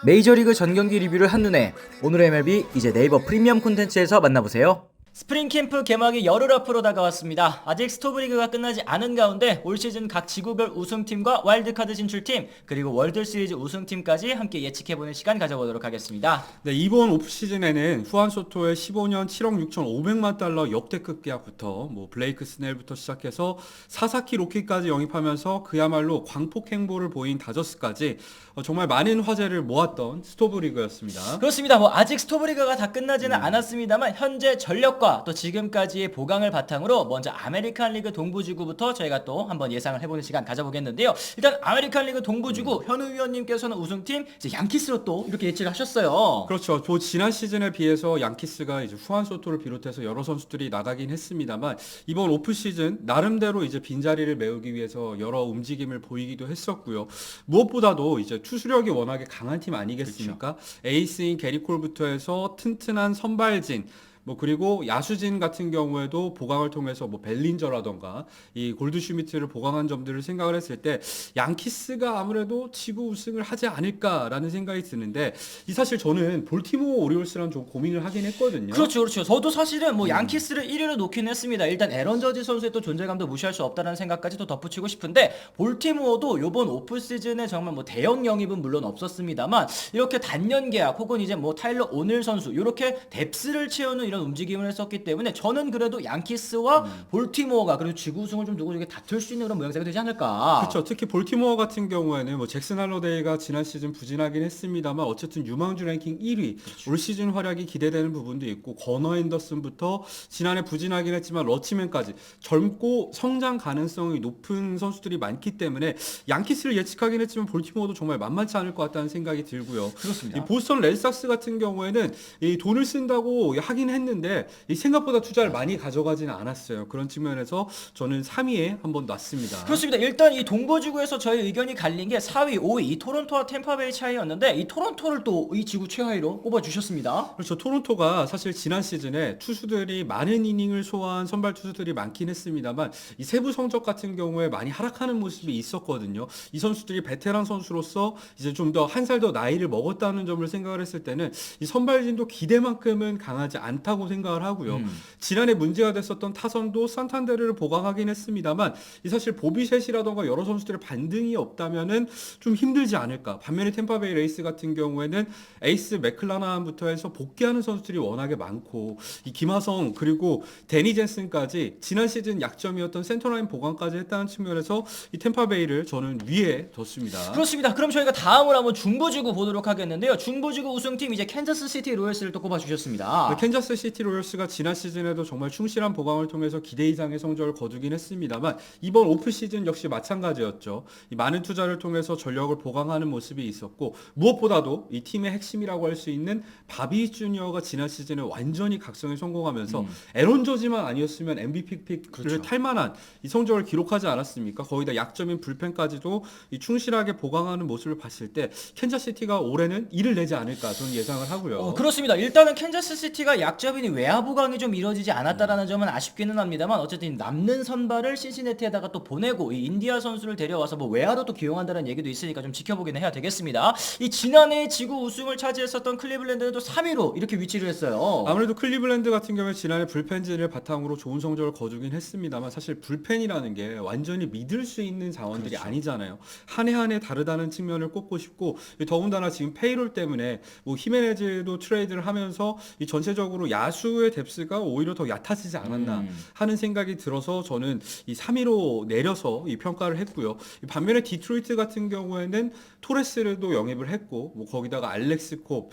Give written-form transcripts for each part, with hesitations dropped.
메이저리그 전경기 리뷰를 한눈에 오늘의 MLB 이제 네이버 프리미엄 콘텐츠에서 만나보세요. 스프링 캠프 개막이 열흘 앞으로 다가왔습니다. 아직 스토브리그가 끝나지 않은 가운데 올 시즌 각 지구별 우승팀과 와일드카드 진출팀 그리고 월드시리즈 우승팀까지 함께 예측해보는 시간 가져보도록 하겠습니다. 네, 이번 오프시즌에는 후안 소토의 15년 7억 6,500만 달러 역대급 계약부터 블레이크 스넬부터 시작해서 사사키 로키까지 영입하면서 그야말로 광폭 행보를 보인 다저스까지 정말 많은 화제를 모았던 스토브리그였습니다. 그렇습니다. 아직 스토브리그가 다 끝나지는 않았습니다만 현재 전력과 또 지금까지의 보강을 바탕으로 먼저 아메리칸 리그 동부지구부터 저희가 또 한번 예상을 해보는 시간 가져보겠는데요. 일단 아메리칸 리그 동부지구 현우 위원님께서는 우승팀 이제 양키스로 또 이렇게 예측을 하셨어요. 그렇죠. 지난 시즌에 비해서 양키스가 이제 후안 소토를 비롯해서 여러 선수들이 나가긴 했습니다만 이번 오프 시즌 나름대로 이제 빈자리를 메우기 위해서 여러 움직임을 보이기도 했었고요. 무엇보다도 이제 투수력이 워낙에 강한 팀 아니겠습니까? 그렇죠. 에이스인 게리콜부터 해서 튼튼한 선발진 그리고 야수진 같은 경우에도 보강을 통해서 벨린저라던가 이 골드슈미트를 보강한 점들을 생각을 했을 때 양키스가 아무래도 지구 우승을 하지 않을까라는 생각이 드는데 이 사실 저는 볼티모어 오리올스랑 좀 고민을 하긴 했거든요. 그렇죠. 저도 사실은 양키스를 1위로 놓긴 했습니다. 일단 에런 저지 선수의 또 존재감도 무시할 수 없다는 생각까지 또 덧붙이고 싶은데 볼티모어도 이번 오프 시즌에 정말 대형 영입은 물론 없었습니다만 이렇게 단년 계약 혹은 이제 타일러 오닐 선수 이렇게 뎁스를 채우는 이런 움직임을 했었기 때문에 저는 그래도 양키스와 볼티모어가 그리고 지구 우승을 좀 두고 다툴 수 있는 그런 모양새가 되지 않을까. 그렇죠. 특히 볼티모어 같은 경우에는 잭슨 할러데이가 지난 시즌 부진하긴 했습니다만 어쨌든 유망주 랭킹 1위 그렇죠. 올 시즌 활약이 기대되는 부분도 있고 거너 앤더슨부터 지난해 부진하긴 했지만 러치맨까지 젊고 성장 가능성이 높은 선수들이 많기 때문에 양키스를 예측하긴 했지만 볼티모어도 정말 만만치 않을 것 같다는 생각이 들고요. 그렇습니다. 이 보스턴 레드삭스 같은 경우에는 이 돈을 쓴다고 하긴 했는데 이 생각보다 투자를 많이 가져가지는 않았어요. 그런 측면에서 저는 3위에 한번 놨습니다. 그렇습니다. 일단 이 동부지구에서 저희 의견이 갈린 게 4위, 5위 이 토론토와 템파베이 차이였는데 이 토론토를 또 이 지구 최하위로 꼽아주셨습니다. 그렇죠. 토론토가 사실 지난 시즌에 투수들이 많은 이닝을 소화한 선발 투수들이 많긴 했습니다만 이 세부 성적 같은 경우에 많이 하락하는 모습이 있었거든요. 이 선수들이 베테랑 선수로서 이제 좀 더 한 살 더 나이를 먹었다는 점을 생각을 했을 때는 이 선발진도 기대만큼은 강하지 않다고 생각을 하고요. 지난해 문제가 됐었던 타선도 산탄데르를 보강하긴 했습니다만 이 사실 보비셋이라던가 여러 선수들의 반등이 없다면은 좀 힘들지 않을까. 반면에 템파베이 레이스 같은 경우에는 에이스 맥클라나한부터 해서 복귀하는 선수들이 워낙에 많고 이 김하성 그리고 데니 젠슨까지 지난 시즌 약점이었던 센터라인 보강까지 했다는 측면에서 이 템파베이를 저는 위에 뒀습니다. 그렇습니다. 그럼 저희가 다음으로 한번 중부지구 보도록 하겠는데요. 중부지구 우승팀 이제 캔자스시티 로열스를 또 꼽아주셨습니다. 캔자스 시티 로열스가 지난 시즌에도 정말 충실한 보강을 통해서 기대 이상의 성적을 거두긴 했습니다만 이번 오프 시즌 역시 마찬가지였죠. 이 많은 투자를 통해서 전력을 보강하는 모습이 있었고 무엇보다도 이 팀의 핵심이라고 할 수 있는 바비 주니어가 지난 시즌에 완전히 각성에 성공하면서 에런 저지만 아니었으면 MVP 픽을 그렇죠. 탈만한 이 성적을 기록하지 않았습니까? 거기다 약점인 불펜까지도 이 충실하게 보강하는 모습을 봤을 때 캔자스시티가 올해는 이를 내지 않을까 저는 예상을 하고요. 그렇습니다. 일단은 캔자스시티가 약점인 외야 보강이 좀 이루어지지 않았다라는 점은 아쉽기는 합니다만 어쨌든 남는 선발을 신시내티에다가 또 보내고 이 인디아 선수를 데려와서 외야로 또 기용한다는 얘기도 있으니까 좀 지켜보기는 해야 되겠습니다. 이 지난해 지구 우승을 차지했었던 클리블랜드는 또 3위로 이렇게 위치를 했어요. 아무래도 클리블랜드 같은 경우에 지난해 불펜진을 바탕으로 좋은 성적을 거두긴 했습니다만 사실 불펜이라는 게 완전히 믿을 수 있는 자원들이 그렇죠. 아니잖아요. 한 해 한 해 다르다는 측면을 꼽고 싶고 더군다나 지금 페이롤 때문에 히메네즈도 트레이드를 하면서 이 전체적으로 야수의 뎁스가 오히려 더 얕아지지 않았나 하는 생각이 들어서 저는 이 3위로 내려서 이 평가를 했고요. 반면에 디트로이트 같은 경우에는 토레스도 영입을 했고 거기다가 알렉스 콥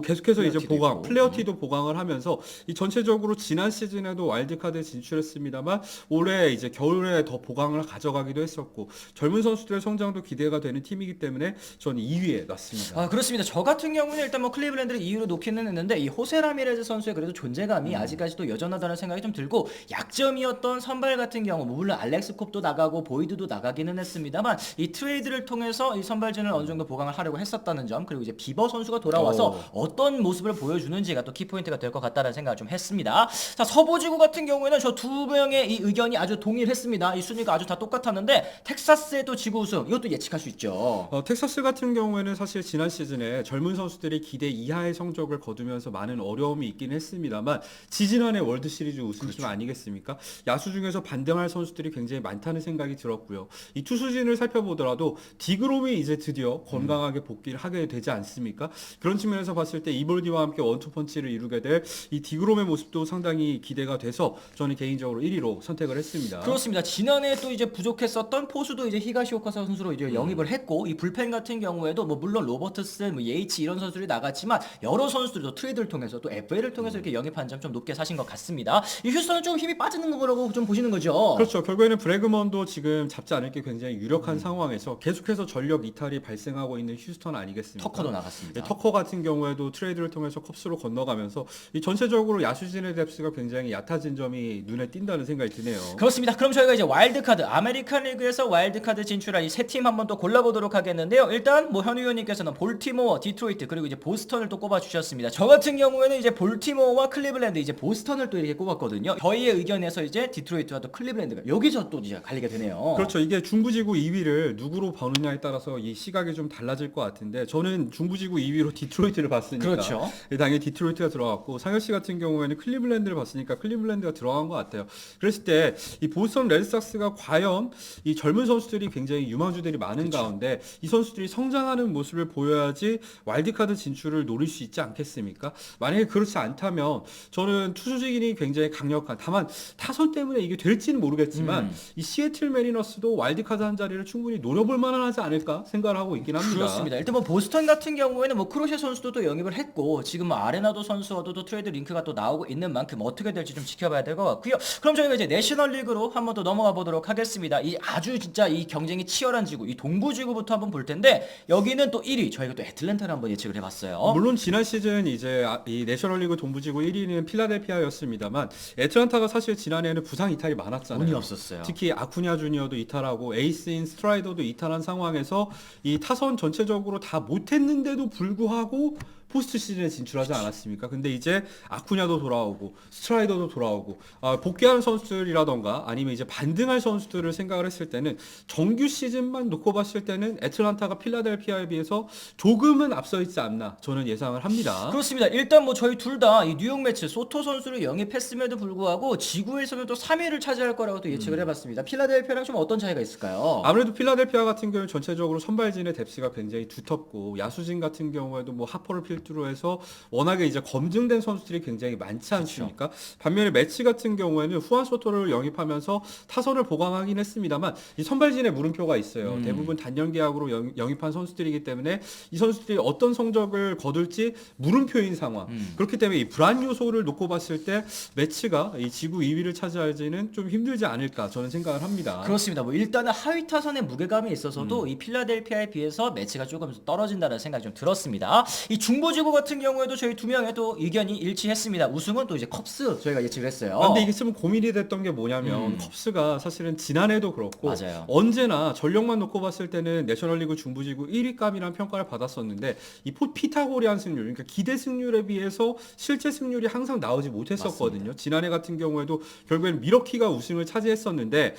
계속해서 이제 보강, 플레어티도 보강을 하면서 이 전체적으로 지난 시즌에도 와일드카드에 진출했습니다만 올해 이제 겨울에 더 보강을 가져가기도 했었고 젊은 선수들의 성장도 기대가 되는 팀이기 때문에 저는 2위에 놨습니다. 그렇습니다. 저 같은 경우는 일단 클리블랜드를 2위로 놓기는 했는데 이 호세 라미레즈 선수의 선수의 그래도 존재감이 아직까지도 여전하다는 생각이 좀 들고 약점이었던 선발 같은 경우 물론 알렉스 콥도 나가고 보이드도 나가기는 했습니다만 이 트레이드를 통해서 이 선발진을 어느 정도 보강을 하려고 했었다는 점 그리고 이제 비버 선수가 돌아와서 어떤 모습을 보여주는지가 또 키포인트가 될 것 같다는 생각을 좀 했습니다. 자 서부지구 같은 경우에는 저 두 명의 이 의견이 아주 동일했습니다. 이 순위가 아주 다 똑같았는데 텍사스의 또 지구 우승 이것도 예측할 수 있죠. 텍사스 같은 경우에는 사실 지난 시즌에 젊은 선수들이 기대 이하의 성적을 거두면서 많은 어려움이 있긴 했습니다만 지지난해 월드 시리즈 우승팀 아니겠습니까? 야수 중에서 반등할 선수들이 굉장히 많다는 생각이 들었고요. 이 투수진을 살펴보더라도 디그롬이 이제 드디어 건강하게 복귀를 하게 되지 않습니까? 그런 측면에서 봤을 때 이볼디와 함께 원투펀치를 이루게 될 이 디그롬의 모습도 상당히 기대가 돼서 저는 개인적으로 1위로 선택을 했습니다. 그렇습니다. 지난해 또 이제 부족했었던 포수도 이제 히가시오카 선수로 이제 영입을 했고 이 불펜 같은 경우에도 뭐 물론 로버트스, 뭐 예이치 이런 선수들이 나갔지만 여러 선수들도 트레이드를 통해서 또 FA를 통해서 이렇게 영입한 점 좀 높게 사신 것 같습니다. 이 휴스턴은 좀 힘이 빠지는 거라고 좀 보시는 거죠. 그렇죠. 결국에는 브래그먼도 지금 잡지 않을 게 굉장히 유력한 상황에서 계속해서 전력 이탈이 발생하고 있는 휴스턴 아니겠습니까? 터커도 나갔습니다. 터커 같은 경우에도 트레이드를 통해서 컵스로 건너가면서 이 전체적으로 야수진의 뎁스가 굉장히 얕아진 점이 눈에 띈다는 생각이 드네요. 그렇습니다. 그럼 저희가 이제 와일드카드 아메리칸 리그에서 와일드카드 진출한 이 세 팀 한번 또 골라보도록 하겠는데요. 일단 뭐 현우 의원님께서는 볼티모어, 디트로이트 그리고 이제 보스턴을 또 꼽아주셨습니다. 저 같은 경우에는 이제 볼티모어와 클리블랜드 이제 보스턴을 또 이렇게 꼽았거든요. 저희의 의견에서 이제 디트로이트와 또 클리블랜드가 여기서 또 이제 갈리게 되네요. 그렇죠. 이게 중부지구 2위를 누구로 보느냐에 따라서 이 시각이 좀 달라질 것 같은데 저는 중부지구 2위로 디트로이트를 봤으니까 그렇죠. 당연히 디트로이트가 들어갔고 상현 씨 같은 경우에는 클리블랜드를 봤으니까 클리블랜드가 들어간 것 같아요. 그랬을 때 이 보스턴 레드삭스가 과연 이 젊은 선수들이 굉장히 유망주들이 많은 가운데 이 선수들이 성장하는 모습을 보여야지 와일드카드 진출을 노릴 수 있지 않겠습니까? 만약에 그렇지 않다면 저는 투수진이 굉장히 강력한 다만 타선 때문에 이게 될지는 모르겠지만 이 시애틀 메리너스도 와일드카드 한 자리를 충분히 노려볼 만하지 않을까 생각을 하고 있긴 합니다. 그렇습니다. 일단 뭐 보스턴 같은 경우에는 뭐 크로셰 선수도 또 영입을 했고 지금 뭐 아레나도 선수와도 또 트레이드 링크가 또 나오고 있는 만큼 어떻게 될지 좀 지켜봐야 될 것 같고요. 그럼 저희가 이제 내셔널리그로 한번 더 넘어가 보도록 하겠습니다. 이 아주 진짜 이 경쟁이 치열한 지구, 이 동부 지구부터 한번 볼 텐데 여기는 또 1위 저희가 또 애틀랜타를 한번 예측을 해봤어요. 물론 지난 시즌 이제 이 내셔널리그 동부지구 1위는 필라델피아였습니다만 애틀랜타가 사실 지난해에는 부상 이탈이 많았잖아요. 운이 없었어요. 특히 아쿠냐 주니어도 이탈하고 에이스인 스트라이더도 이탈한 상황에서 이 타선 전체적으로 다 못했는데도 불구하고 포스트 시즌에 진출하지 않았습니까? 근데 이제 아쿠냐도 돌아오고 스트라이더도 돌아오고 복귀하는 선수들이라던가 아니면 이제 반등할 선수들을 생각을 했을 때는 정규 시즌만 놓고 봤을 때는 애틀란타가 필라델피아에 비해서 조금은 앞서 있지 않나 저는 예상을 합니다. 그렇습니다. 일단 뭐 저희 둘 다 이 뉴욕 매츠 소토 선수를 영입했음에도 불구하고 지구에서는 또 3위를 차지할 거라고 또 예측을 해봤습니다. 필라델피아랑 좀 어떤 차이가 있을까요? 아무래도 필라델피아 같은 경우는 전체적으로 선발진의 뎁스가 굉장히 두텁고 야수진 같은 경우에도 뭐 하퍼를 필두로 해서 워낙에 이제 검증된 선수들이 굉장히 많지 않습니까? 반면에 매치 같은 경우에는 후안 소토를 영입하면서 타선을 보강하긴 했습니다만 이 선발진에 물음표가 있어요. 대부분 단년 계약으로 영입한 선수들이기 때문에 이 선수들이 어떤 성적을 거둘지 물음표인 상황. 그렇기 때문에 이 불안 요소를 놓고 봤을 때 매치가 이 지구 2위를 차지하기는 좀 힘들지 않을까 저는 생각을 합니다. 그렇습니다. 뭐 일단은 하위 타선의 무게감이 있어서도 이 필라델피아에 비해서 매치가 조금 떨어진다는 생각이 좀 들었습니다. 이 중부지구 같은 경우에도 저희 두 명의 또 의견이 일치했습니다. 우승은 또 이제 컵스 저희가 예측을 했어요. 근데 이게 좀 고민이 됐던 게 뭐냐면 컵스가 사실은 지난해도 그렇고 맞아요. 언제나 전력만 놓고 봤을 때는 내셔널리그 중부지구 1위감이라는 평가를 받았었는데 이 피타고리안 승률 그러니까 기대 승률에 비해서 실제 승률이 항상 나오지 못했었거든요. 맞습니다. 지난해 같은 경우에도 결국엔 미러키가 우승을 차지했었는데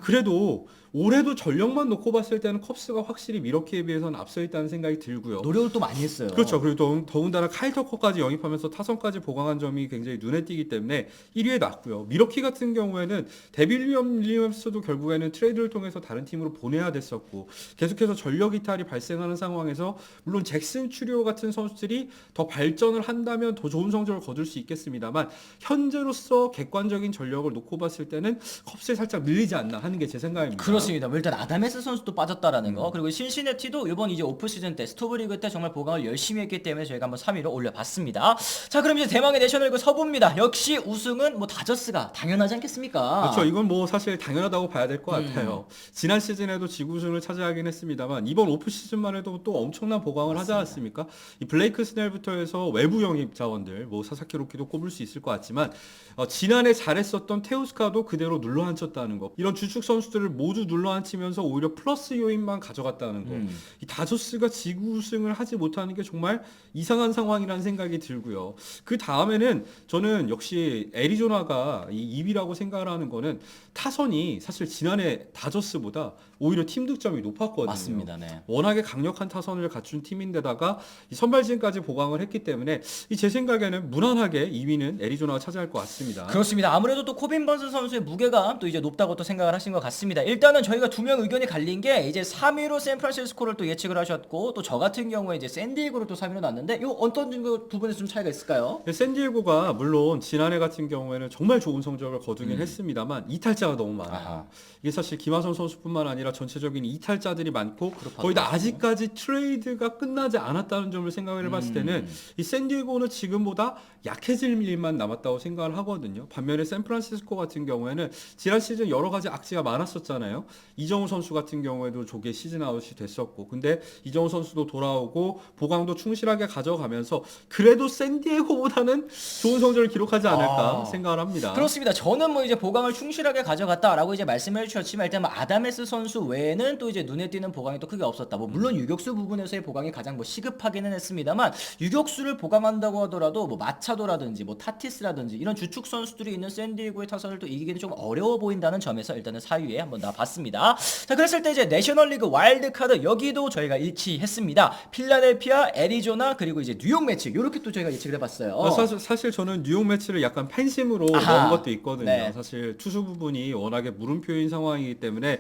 그래도 올해도 전력만 놓고 봤을 때는 컵스가 확실히 미러키에 비해서는 앞서 있다는 생각이 들고요. 노력을 또 많이 했어요. 그렇죠. 그리고 더군다나 카일 터커까지 영입하면서 타선까지 보강한 점이 굉장히 눈에 띄기 때문에 1위에 놨고요. 미러키 같은 경우에는 데빌 윌리엄스도 결국에는 트레이드를 통해서 다른 팀으로 보내야 됐었고 계속해서 전력 이탈이 발생하는 상황에서 물론 잭슨 추리오 같은 선수들이 더 발전을 한다면 더 좋은 성적을 거둘 수 있겠습니다만 현재로서 객관적인 전력을 놓고 봤을 때는 컵스에 살짝 밀리지 않나 하는 게 제 생각입니다. 그렇습니다. 그렇습니다. 뭐 일단 아담에스 선수도 빠졌다라는 거, 그리고 신시내티도 이번 이제 오프 시즌 때 스토브 리그 때 정말 보강을 열심히 했기 때문에 저희가 한번 3위로 올려봤습니다. 자, 그럼 이제 대망의 내셔널리그 서부입니다. 역시 우승은 뭐 다저스가 당연하지 않겠습니까? 그렇죠. 이건 뭐 사실 당연하다고 봐야 될 것 같아요. 지난 시즌에도 지구우승을 차지하긴 했습니다만 이번 오프 시즌만 해도 또 엄청난 보강을 하지 않았습니까? 이 블레이크 스넬부터 해서 외부 영입 자원들, 뭐 사사키 로키도 꼽을 수 있을 것 같지만 지난해 잘했었던 테우스카도 그대로 눌러앉혔다는 거. 이런 주축 선수들을 모두 눌러앉히면서 오히려 플러스 요인만 가져갔다는 거. 이 다저스가 지구우승을 하지 못하는 게 정말 이상한 상황이라는 생각이 들고요. 그 다음에는 저는 역시 애리조나가 이 2위라고 생각을 하는 거는 타선이 사실 지난해 다저스보다 오히려 팀 득점이 높았거든요. 맞습니다. 네. 워낙에 강력한 타선을 갖춘 팀인데다가 이 선발진까지 보강을 했기 때문에 제 생각에는 무난하게 2위는 애리조나가 차지할 것 같습니다. 그렇습니다. 아무래도 또 코빈 번슨 선수의 무게가 또 이제 높다고 또 생각을 하신 것 같습니다. 일단은 저희가 두 명 의견이 갈린 게 이제 3위로 샌프란시스코를 또 예측을 하셨고, 또 저 같은 경우에 이제 샌디에고를 또 3위로 놨는데 요 어떤 부분에서 좀 차이가 있을까요? 샌디에고가 물론 지난해 같은 경우에는 정말 좋은 성적을 거두긴 했습니다만 이탈자가 너무 많아요. 아하. 이게 사실 김하선 선수뿐만 아니라 전체적인 이탈자들이 많고 거의 다 그렇고. 아직까지 트레이드가 끝나지 않았다는 점을 생각을 해봤을 때는 이 샌디에고는 지금보다 약해질 일만 남았다고 생각을 하거든요. 반면에 샌프란시스코 같은 경우에는 지난 시즌 여러 가지 악재가 많았었잖아요. 이정우 선수 같은 경우에도 조개 시즌 아웃이 됐었고, 근데 이정우 선수도 돌아오고 보강도 충실하게 가져가면서 그래도 샌디에고보다는 좋은 성적을 기록하지 않을까 생각을 합니다. 그렇습니다. 저는 뭐 이제 보강을 충실하게 가져갔다라고 이제 말씀을 해주셨지만, 일단 뭐 아담에스 선수 외에는 또 이제 눈에 띄는 보강이 또 크게 없었다. 뭐 물론 유격수 부분에서의 보강이 가장 뭐 시급하기는 했습니다만, 유격수를 보강한다고 하더라도 뭐 마차도라든지 뭐 타티스라든지 이런 주축 선수들이 있는 샌디에고의 타선을 또 이기기는 좀 어려워 보인다는 점에서 일단은 4위에 한번 놔봤습니다. 자, 그랬을 때 이제 내셔널리그 와일드카드 여기도 저희가 일치했습니다. 필라델피아, 애리조나, 그리고 이제 뉴욕 매치 이렇게 또 저희가 예측을 해봤어요. 사실 저는 뉴욕 매치를 약간 팬심으로 아하. 넣은 것도 있거든요. 네. 사실 투수 부분이 워낙에 물음표인 상황이기 때문에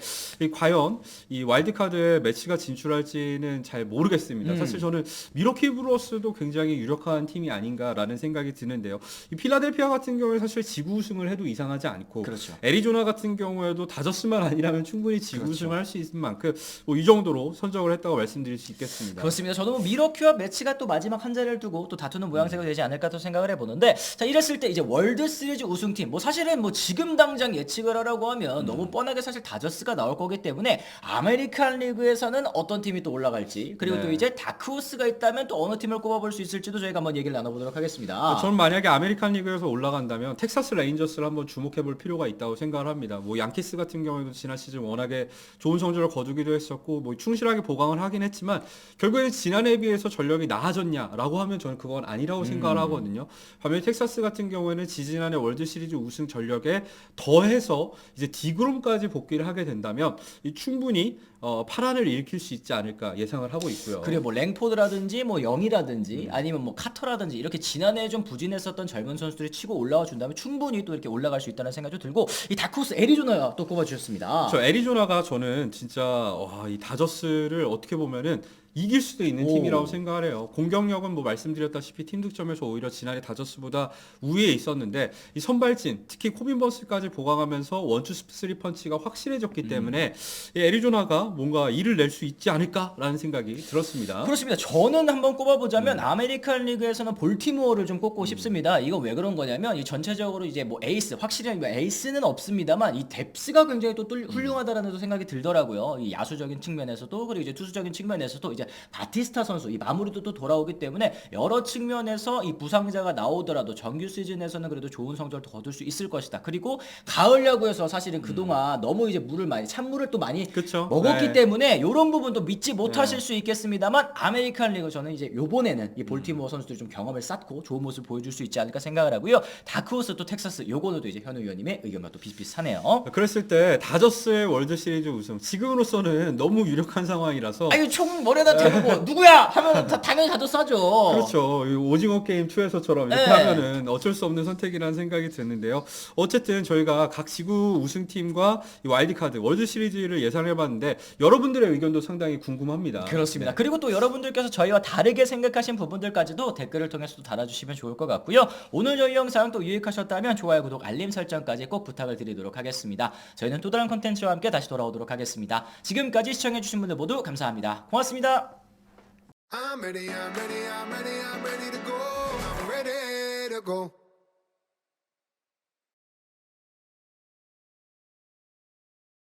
과연 이 와일드카드에 매치가 진출할지는 잘 모르겠습니다. 사실 저는 미러키 브루어스도 굉장히 유력한 팀이 아닌가라는 생각이 드는데요. 이 필라델피아 같은 경우에 사실 지구 우승을 해도 이상하지 않고, 그렇죠. 애리조나 같은 경우에도 다저스만 아니라면 충분히 지구 그렇죠. 우승을 할 수 있을 만큼 뭐 이 정도로 선정을 했다고 말씀드릴 수 있겠습니다. 그렇습니다. 저도 뭐 미러키와 매치가 또 마지막 한 자리를 두고 또 다투는 모양새가 되지 않을까 또 생각을 해보는데, 자, 이랬을 때 이제 월드 시리즈 우승팀, 뭐 사실은 뭐 지금 당장 예측을 하라고 하면 너무 뻔하게 사실 다저스가 나올 거기 때문에 아메리칸 리그에서는 어떤 팀이 또 올라갈지, 그리고 네. 또 이제 다크호스가 있다면 또 어느 팀을 꼽아볼 수 있을지도 저희가 한번 얘기를 나눠보도록 하겠습니다. 저는 만약에 아메리칸 리그에서 올라간다면 텍사스 레인저스를 한번 주목해 볼 필요가 있다고 생각을 합니다. 뭐 양키스 같은 경우에도 지난 시즌 워낙에 좋은 성적을 거두기도 했었고, 뭐 충실하게 보강을 하긴 했지만 결국에는 지난해에 비해서 전력이 나아졌냐라고 하면 저는 그건 아니라고 생각을 하거든요. 반면에 텍사스 같은 경우에는 지지난해 월드 시리즈 우승 전력에 더해서 이제 디그롬까지 복귀를 하게 된다면 충분히 파란을 일으킬 수 있지 않을까 예상을 하고 있고요. 그리고 뭐 랭포드라든지 뭐 영이라든지 아니면 뭐 카터라든지 이렇게 지난해 좀 부진했었던 젊은 선수들이 치고 올라와 준다면 충분히 또 이렇게 올라갈 수 있다는 생각도 들고, 이 다크호스 애리조나 또 꼽아주셨습니다. 저 애리조나가 저는 진짜 이 다저스를 어떻게 보면은 이길 수도 있는 오. 팀이라고 생각을 해요. 공격력은 뭐 말씀드렸다시피 팀 득점에서 오히려 지난해 다저스보다 우위에 있었는데 이 선발진, 특히 코빈 버스까지 보강하면서 원투 쓰리 펀치가 확실해졌기 때문에 이 애리조나가 뭔가 일을 낼 수 있지 않을까라는 생각이 들었습니다. 그렇습니다. 저는 한번 꼽아보자면 아메리칸 리그에서는 볼티모어를 좀 꼽고 싶습니다. 이거 왜 그런 거냐면 이 전체적으로 이제 뭐 에이스, 확실히 뭐 에이스는 없습니다만 이 뎁스가 굉장히 또 훌륭하다라는 또 생각이 들더라고요. 이 야수적인 측면에서도, 그리고 이제 투수적인 측면에서도 이제 바티스타 선수 이 마무리도 또 돌아오기 때문에 여러 측면에서 이 부상자가 나오더라도 정규 시즌에서는 그래도 좋은 성적을 더 거둘 수 있을 것이다. 그리고 가을 야구에서 사실은 그동안 너무 이제 찬물을 또 많이 그쵸? 먹었기 네. 때문에 이런 부분도 믿지 못하실 수 있겠습니다만, 아메리칸 리그 저는 이제 요번에는 이 볼티모어 선수들이 좀 경험을 쌓고 좋은 모습을 보여줄 수 있지 않을까 생각을 하고요. 다크호스 또 텍사스, 요거는 또 이제 현우 의원님의 의견과 또 비슷비슷하네요. 그랬을 때 다저스의 월드 시리즈 우승 지금으로서는 너무 유력한 상황이라서 아유, 총 머리에다 대부분 뭐 누구야 하면 당연히 다들 싸죠. 그렇죠. 이 오징어 게임 2에서처럼 이렇게 네. 하면은 어쩔 수 없는 선택이라는 생각이 드는데요. 어쨌든 저희가 각 지구 우승팀과 이 와일드카드 월드 시리즈를 예상해봤는데 여러분들의 의견도 상당히 궁금합니다. 그렇습니다. 네. 그리고 또 여러분들께서 저희와 다르게 생각하신 부분들까지도 댓글을 통해서 또 달아주시면 좋을 것 같고요. 오늘 저희 영상 또 유익하셨다면 좋아요, 구독, 알림 설정까지 꼭 부탁을 드리도록 하겠습니다. 저희는 또 다른 컨텐츠와 함께 다시 돌아오도록 하겠습니다. 지금까지 시청해주신 분들 모두 감사합니다. 고맙습니다. I'm ready, I'm ready, I'm ready, I'm ready to go. I'm ready to go.